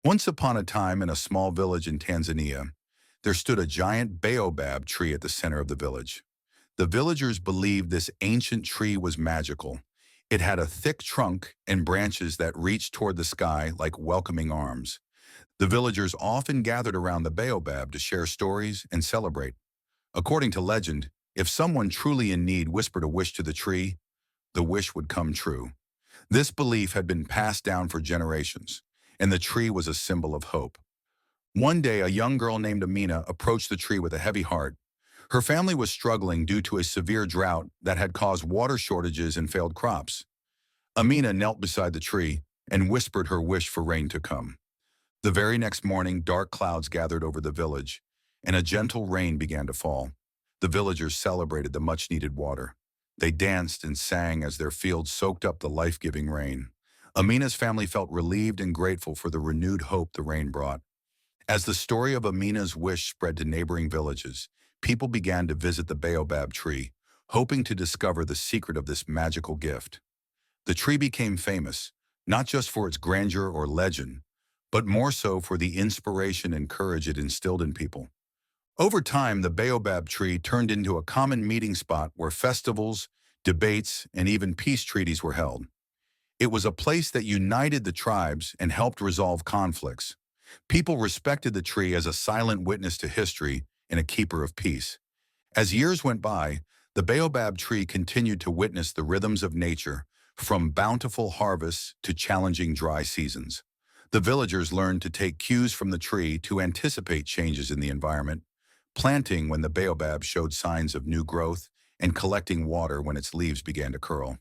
Once upon a time in a small village in Tanzania, there stood a giant baobab tree at the center of the village. The villagers believed this ancient tree was magical. It had a thick trunk and branches that reached toward the sky like welcoming arms. The villagers often gathered around the baobab to share stories and celebrate. According to legend, if someone truly in need whispered a wish to the tree, the wish would come true. This belief had been passed down for generations, and the tree was a symbol of hope. One day, a young girl named Amina approached the tree with a heavy heart. Her family was struggling due to a severe drought that had caused water shortages and failed crops. Amina knelt beside the tree and whispered her wish for rain to come. The very next morning, dark clouds gathered over the village, and a gentle rain began to fall. The villagers celebrated the much-needed water. They danced and sang as their fields soaked up the life-giving rain. Amina's family felt relieved and grateful for the renewed hope the rain brought. As the story of Amina's wish spread to neighboring villages, people began to visit the baobab tree, hoping to discover the secret of this magical gift. The tree became famous, not just for its grandeur or legend, but more so for the inspiration and courage it instilled in people. Over time, the baobab tree turned into a common meeting spot where festivals, debates, and even peace treaties were held. It was a place that united the tribes and helped resolve conflicts. People respected the tree as a silent witness to history and a keeper of peace. As years went by, the baobab tree continued to witness the rhythms of nature, from bountiful harvests to challenging dry seasons. The villagers learned to take cues from the tree to anticipate changes in the environment, planting when the baobab showed signs of new growth and collecting water when its leaves began to curl.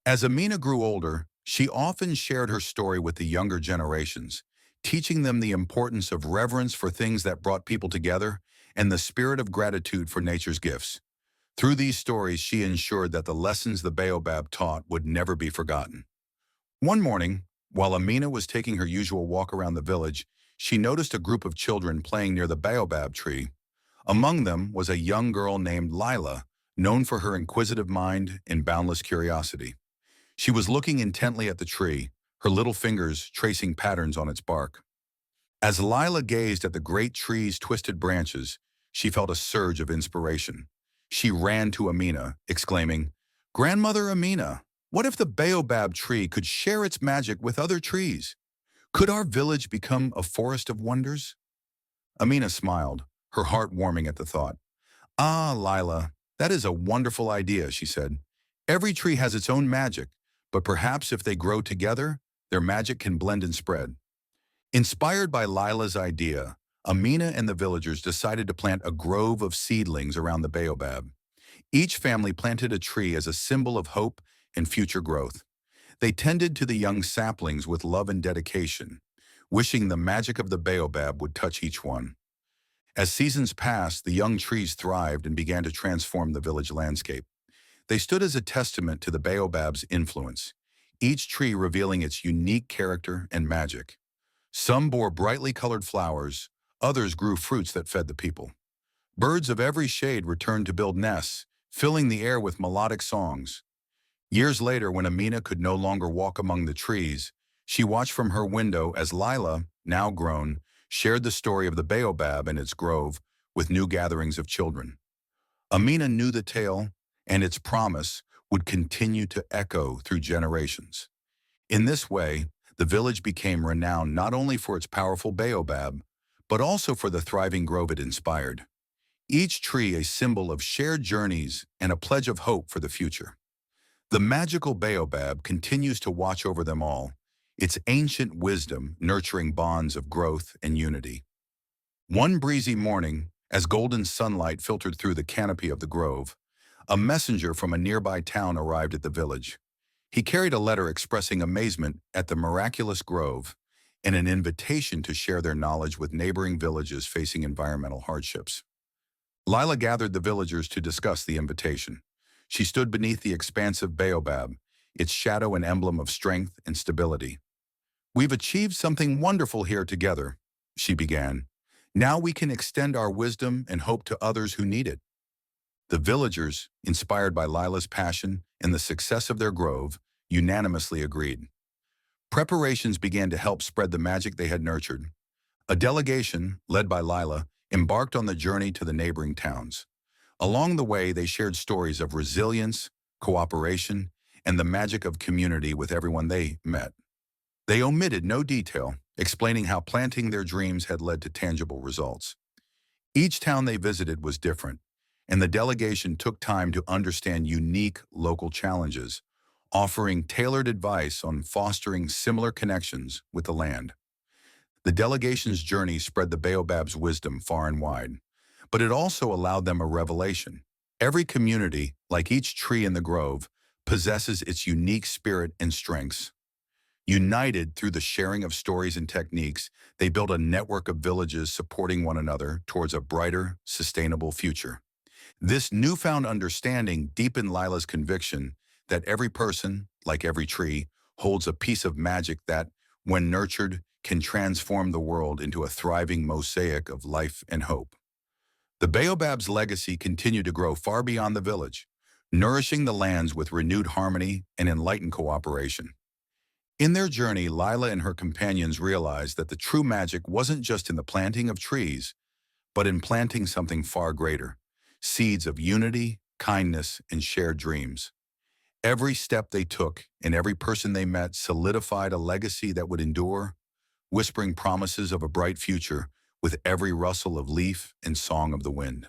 As Amina grew older, she often shared her story with the younger generations, teaching them the importance of reverence for things that brought people together and the spirit of gratitude for nature's gifts. Through these stories, she ensured that the lessons the baobab taught would never be forgotten. One morning, while Amina was taking her usual walk around the village, she noticed a group of children playing near the baobab tree. Among them was a young girl named Lila, known for her inquisitive mind and boundless curiosity. She was looking intently at the tree, her little fingers tracing patterns on its bark. As Lila gazed at the great tree's twisted branches, she felt a surge of inspiration. She ran to Amina, exclaiming, "Grandmother Amina, what if the baobab tree could share its magic with other trees? Could our village become a forest of wonders?" Amina smiled, her heart warming at the thought. "Ah, Lila, that is a wonderful idea," she said. "Every tree has its own magic, but perhaps if they grow together, their magic can blend and spread." Inspired by Lila's idea, Amina and the villagers decided to plant a grove of seedlings around the baobab. Each family planted a tree as a symbol of hope and future growth. They tended to the young saplings with love and dedication, wishing the magic of the baobab would touch each one. As seasons passed, the young trees thrived and began to transform the village landscape. They stood as a testament to the baobab's influence, each tree revealing its unique character and magic. Some bore brightly colored flowers, others grew fruits that fed the people. Birds of every shade returned to build nests, filling the air with melodic songs. Years later, when Amina could no longer walk among the trees, she watched from her window as Lila, now grown, shared the story of the baobab and its grove with new gatherings of children. Amina knew the tale, and its promise would continue to echo through generations. In this way, the village became renowned not only for its powerful baobab, but also for the thriving grove it inspired. Each tree a symbol of shared journeys and a pledge of hope for the future. The magical baobab continues to watch over them all, its ancient wisdom nurturing bonds of growth and unity. One breezy morning, as golden sunlight filtered through the canopy of the grove, a messenger from a nearby town arrived at the village. He carried a letter expressing amazement at the miraculous grove and an invitation to share their knowledge with neighboring villages facing environmental hardships. Lila gathered the villagers to discuss the invitation. She stood beneath the expansive baobab, its shadow an emblem of strength and stability. "We've achieved something wonderful here together," she began. "Now we can extend our wisdom and hope to others who need it." The villagers, inspired by Lila's passion and the success of their grove, unanimously agreed. Preparations began to help spread the magic they had nurtured. A delegation, led by Lila, embarked on the journey to the neighboring towns. Along the way, they shared stories of resilience, cooperation, and the magic of community with everyone they met. They omitted no detail, explaining how planting their dreams had led to tangible results. Each town they visited was different, and the delegation took time to understand unique local challenges, offering tailored advice on fostering similar connections with the land. The delegation's journey spread the baobab's wisdom far and wide, but it also allowed them a revelation. Every community, like each tree in the grove, possesses its unique spirit and strengths. United through the sharing of stories and techniques, they built a network of villages supporting one another towards a brighter, sustainable future. This newfound understanding deepened Lila's conviction that every person, like every tree, holds a piece of magic that, when nurtured, can transform the world into a thriving mosaic of life and hope. The baobab's legacy continued to grow far beyond the village, nourishing the lands with renewed harmony and enlightened cooperation. In their journey, Lila and her companions realized that the true magic wasn't just in the planting of trees, but in planting something far greater, seeds of unity, kindness, and shared dreams. Every step they took and every person they met solidified a legacy that would endure, whispering promises of a bright future with every rustle of leaf and song of the wind.